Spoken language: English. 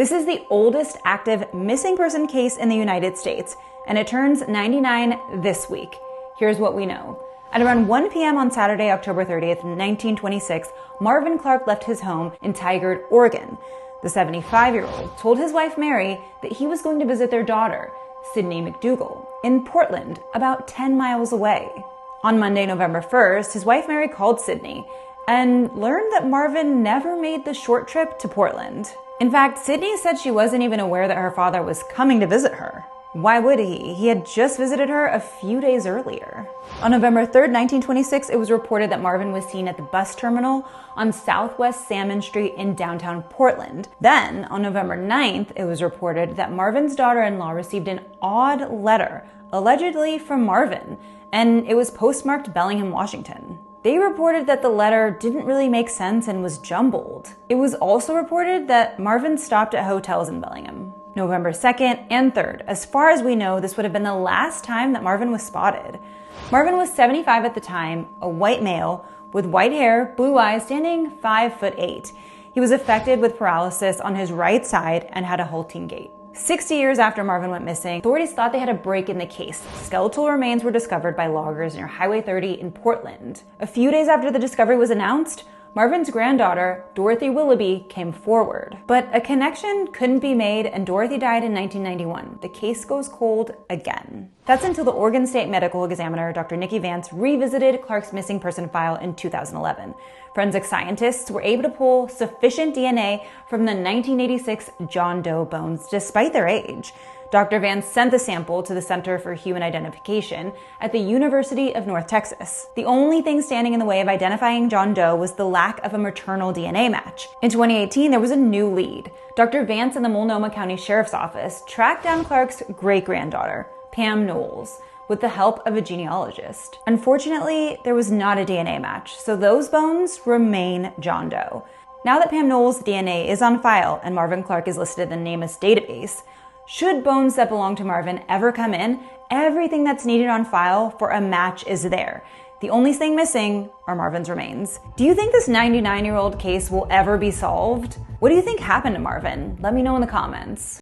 This is the oldest active missing person case in the United States, and it turns 99 this week. Here's what we know. At around 1 p.m. on Saturday, October 30th, 1926, Marvin Clark left his home in Tigard, Oregon. The 75-year-old told his wife Mary that he was going to visit their daughter, Sydney McDougal, in Portland, about 10 miles away. On Monday, November 1st, his wife Mary called Sydney and learned that Marvin never made the short trip to Portland. In fact, Sydney said she wasn't even aware that her father was coming to visit her. Why would he? He had just visited her a few days earlier. On November 3rd, 1926, it was reported that Marvin was seen at the bus terminal on Southwest Salmon Street in downtown Portland. Then, on November 9th, it was reported that Marvin's daughter-in-law received an odd letter, allegedly from Marvin, and it was postmarked Bellingham, Washington. They reported that the letter didn't really make sense and was jumbled. It was also reported that Marvin stopped at hotels in Bellingham. November 2nd and 3rd. As far as we know, this would have been the last time that Marvin was spotted. Marvin was 75 at the time, a white male with white hair, blue eyes, standing 5'8". He was affected with paralysis on his right side and had a halting gait. 60 years after Marvin went missing, authorities thought they had a break in the case. Skeletal remains were discovered by loggers near Highway 30 in Portland. A few days after the discovery was announced, Marvin's granddaughter, Dorothy Willoughby, came forward. But a connection couldn't be made, and Dorothy died in 1991. The case goes cold again. That's until the Oregon State Medical Examiner, Dr. Nikki Vance, revisited Clark's missing person file in 2011. Forensic scientists were able to pull sufficient DNA from the 1986 John Doe bones, despite their age. Dr. Vance sent the sample to the Center for Human Identification at the University of North Texas. The only thing standing in the way of identifying John Doe was the lack of a maternal DNA match. In 2018, there was a new lead. Dr. Vance and the Multnomah County Sheriff's Office tracked down Clark's great-granddaughter, Pam Knowles, with the help of a genealogist. Unfortunately, there was not a DNA match, so those bones remain John Doe. Now that Pam Knowles' DNA is on file and Marvin Clark is listed in the NamUs database, should bones that belong to Marvin ever come in, everything that's needed on file for a match is there. The only thing missing are Marvin's remains. Do you think this 99-year-old case will ever be solved? What do you think happened to Marvin? Let me know in the comments.